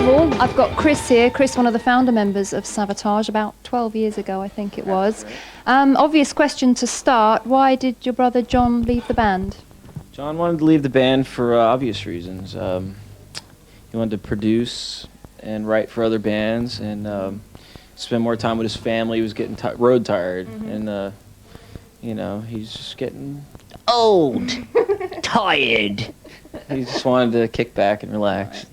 all. I've got Criss here. Criss, one of the founder members of Savatage, about 12 years ago, I think it was. Obvious question to start. Why did your brother John leave the band? John wanted to leave the band for obvious reasons. He wanted to produce and write for other bands and spend more time with his family. He was getting road tired, and you know, he's just getting old, tired. He just wanted to kick back and relax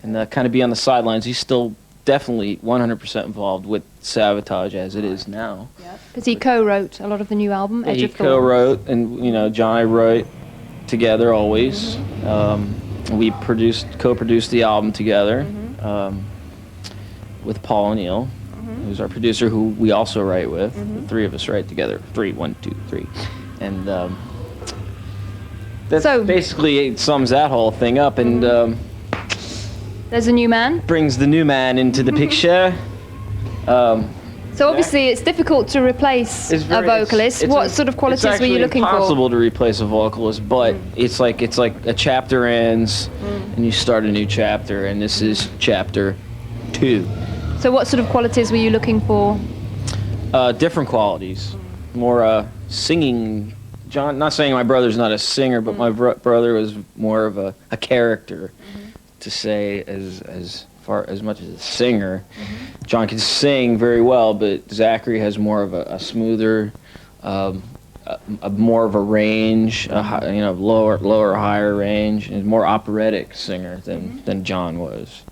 and kind of be on the sidelines. He's still definitely 100% involved with Savatage as it is now. Because he co-wrote a lot of the new album, Edge of Thorns. He co-wrote, and you know, John and I wrote together always. We co-produced the album together with Paul O'Neill, who's our producer, who we also write with. The three of us write together. 3, 1, 2, 3, and that basically sums that whole thing up. And there's a new man. Brings the new man into the picture. So obviously it's difficult to replace a vocalist. What sort of qualities were you looking for? It's impossible to replace a vocalist, but it's like a chapter ends and you start a new chapter, and this is chapter 2. So what sort of qualities were you looking for? Different qualities. More singing. John, not saying my brother's not a singer, but my brother was more of a character, to say as much as a singer. John can sing very well, but Zachary has more of a smoother, more of a range, lower, higher range, and more operatic singer than John was.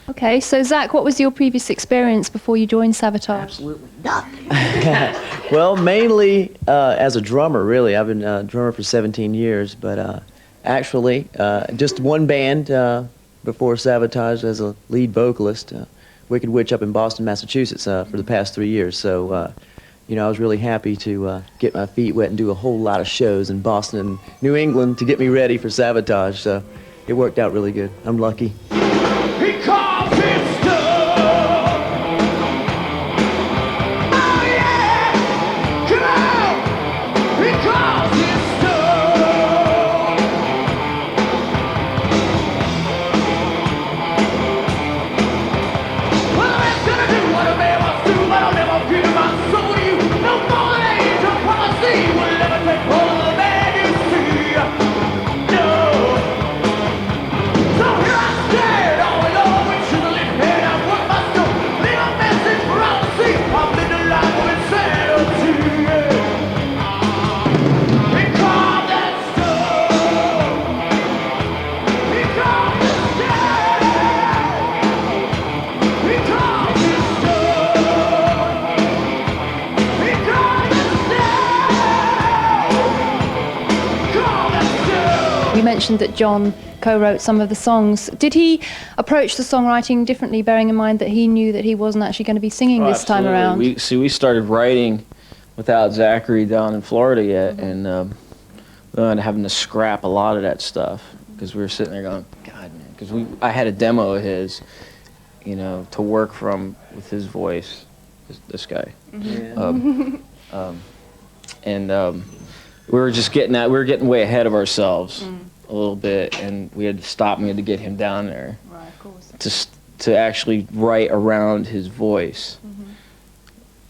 Okay, so Zach, what was your previous experience before you joined Savatage? Absolutely nothing. Well, mainly as a drummer, really. I've been a drummer for 17 years, but actually just one band before Savatage as a lead vocalist, Wicked Witch up in Boston, Massachusetts for the past 3 years. So, you know, I was really happy to get my feet wet and do a whole lot of shows in Boston and New England to get me ready for Savatage. So it worked out really good. I'm lucky. You mentioned that John co-wrote some of the songs. Did he approach the songwriting differently, bearing in mind that he knew that he wasn't actually going to be singing this time around? We started writing without Zachary down in Florida yet, and we were having to scrap a lot of that stuff because we were sitting there going, God, man, because I had a demo of his, you know, to work from with his voice, this guy. We were just we were getting way ahead of ourselves a little bit, and we had to stop. We had to get him down there, right, of course, to actually write around his voice,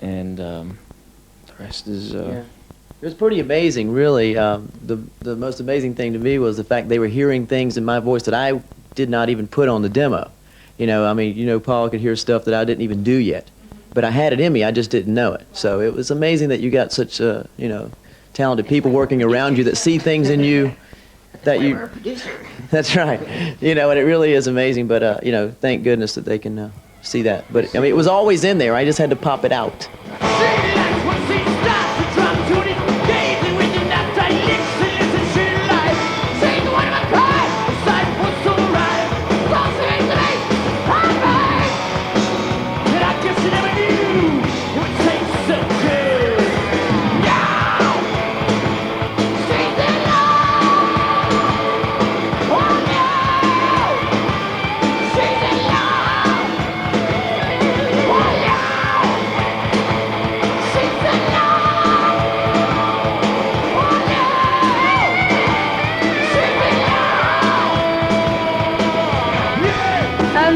and the rest is. It was pretty amazing, really. The most amazing thing to me was the fact they were hearing things in my voice that I did not even put on the demo. You know, I mean, you know, Paul could hear stuff that I didn't even do yet, but I had it in me. I just didn't know it. So it was amazing that you got such, you know, talented people working around you that see things in you that you. That's right. You know, and it really is amazing. But you know, thank goodness that they can see that. But I mean, it was always in there. I just had to pop it out.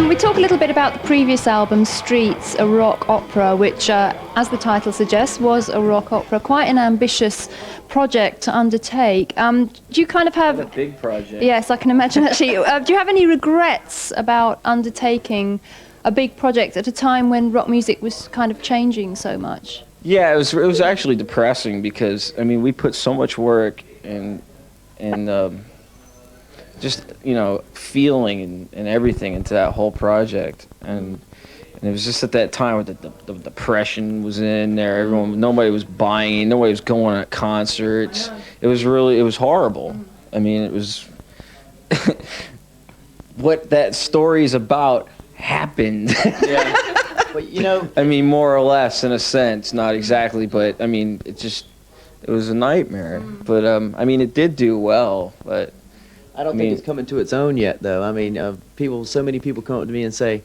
We talk a little bit about the previous album, Streets, a rock opera, which, as the title suggests, was a rock opera. Quite an ambitious project to undertake. Do you kind of have... A big project. Yes, I can imagine, actually. Do you have any regrets about undertaking a big project at a time when rock music was kind of changing so much? Yeah, it was actually depressing because, I mean, we put so much work and just, you know, feeling and everything into that whole project. And it was just at that time where the depression was in there. Nobody was buying, nobody was going to concerts. It was horrible. I mean, it was what that story is about happened. Yeah. But you know, I mean, more or less, in a sense, not exactly, but I mean, it was a nightmare. But I mean, it did do well, but I don't think it's coming to its own yet, though. I mean, so many people come up to me and say,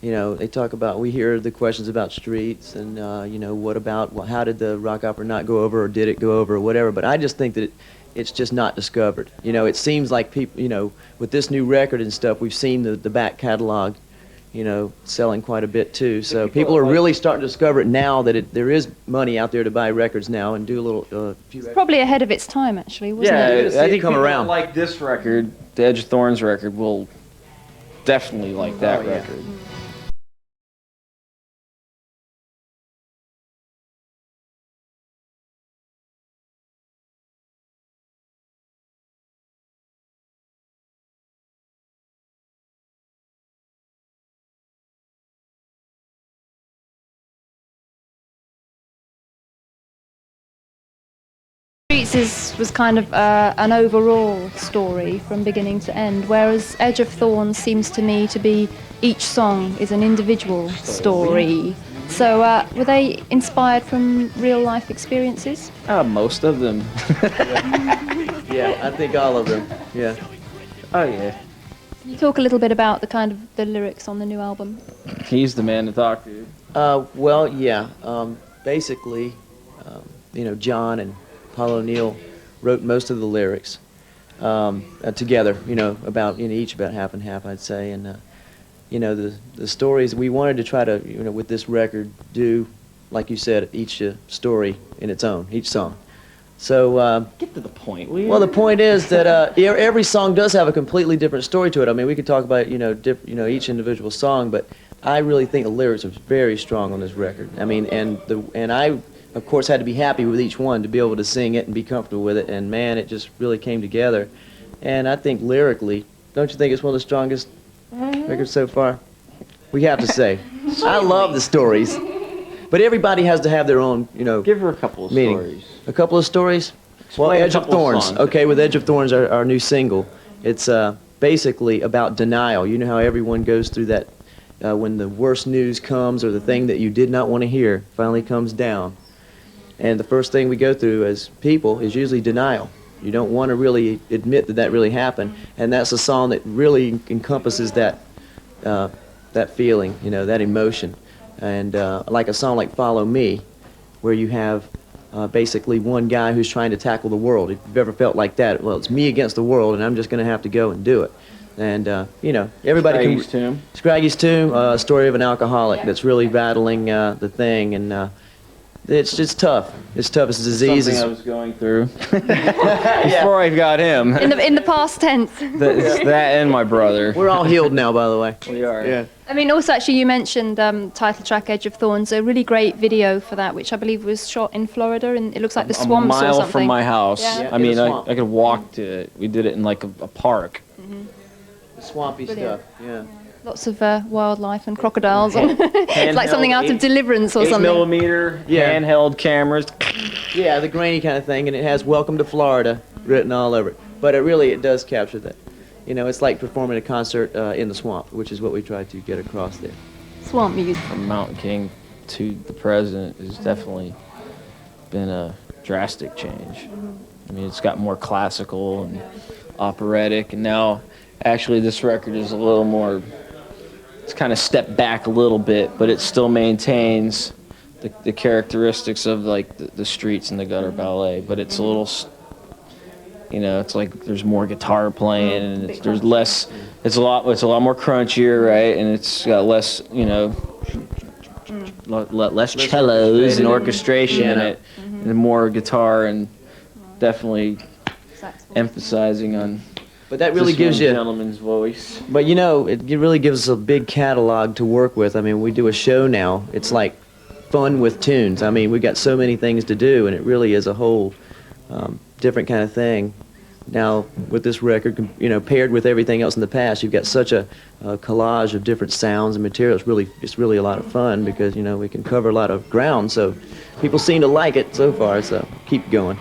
you know, they talk about, we hear the questions about Streets and, you know, what about, well, how did the rock opera not go over, or did it go over, or whatever. But I just think that it's just not discovered. You know, it seems like people, you know, with this new record and stuff, we've seen the back catalog, you know, selling quite a bit too. So people are really starting to discover it now that there is money out there to buy records now and do a little few records. Probably ahead of its time, actually, wasn't it? Yeah, I think come people around. like this record, the Edge of Thorns record, will definitely like that yeah. record. Streets was kind of an overall story from beginning to end, whereas Edge of Thorns seems to me to be each song is an individual story. So were they inspired from real life experiences? Most of them. Yeah, I think all of them. Yeah. Oh yeah. Can you talk a little bit about the kind of the lyrics on the new album? He's the man to talk to. Well, yeah. Basically, you know, John and Paul O'Neill wrote most of the lyrics together. You know, each about half and half, I'd say. And you know, the stories we wanted to try to, you know, with this record, do, like you said, each story in its own, each song. So Get to the point, will you? well, the point is that every song does have a completely different story to it. I mean, we could talk about, you know, each individual song, but I really think the lyrics are very strong on this record. I mean, and I, of course, had to be happy with each one to be able to sing it and be comfortable with it. And man, it just really came together. And I think lyrically, don't you think it's one of the strongest records so far? We have to say, I love the stories, but everybody has to have their own, you know. Give her a couple of meaning. stories. A couple of stories? Well, Explain a Edge of couple of Thorns. songs. Okay, with Edge of Thorns, our new single, it's basically about denial. You know how everyone goes through that when the worst news comes or the thing that you did not want to hear finally comes down. And the first thing we go through as people is usually denial. You don't want to really admit that that really happened. And that's a song that really encompasses that feeling, you know, that emotion. And like a song like Follow Me, where you have basically one guy who's trying to tackle the world. If you've ever felt like that, well, it's me against the world, and I'm just going to have to go and do it. And, you know, everybody Scraggy's can... Tomb. Scraggy's Tomb, a story of an alcoholic that's really battling the thing, and it's just tough. It's tough. It's a disease. Something I was going through before I got him. In the past tense. It's that and my brother. We're all healed now, by the way. We are. Yeah. I mean, also, actually, you mentioned title track Edge of Thorns, a really great video for that, which I believe was shot in Florida, and it looks like the swamps or A mile something. from my house. Yeah. I mean, In a I swamp. could walk to it. We did it in like a park. Swampy Brilliant. stuff, yeah. Lots of wildlife and crocodiles. It's like something out of Deliverance or 8 something. millimeter Yeah. handheld cameras. Yeah, the grainy kind of thing, and it has "Welcome to Florida" written all over it. But it does capture that. You know, it's like performing a concert in the swamp, which is what we tried to get across there. Swamp music. From Mountain King to the present has definitely been a drastic change. I mean, it's got more classical and operatic, and now actually this record is a little more, it's kind of stepped back a little bit, but it still maintains the characteristics of like the Streets and the gutter ballet, but it's a little You know, it's like there's more guitar playing, and there's less. It's a lot more crunchier, right? And it's got less, you know, less cellos and orchestration in it, and more guitar, and definitely emphasizing on. But that really this gives young you. gentleman's voice. But you know, it really gives us a big catalog to work with. I mean, we do a show now. It's like fun with tunes. I mean, we got so many things to do, and it really is a whole different kind of thing. Now, with this record, you know, paired with everything else in the past, you've got such a collage of different sounds and materials. It's really a lot of fun because, you know, we can cover a lot of ground. So people seem to like it so far, so keep going.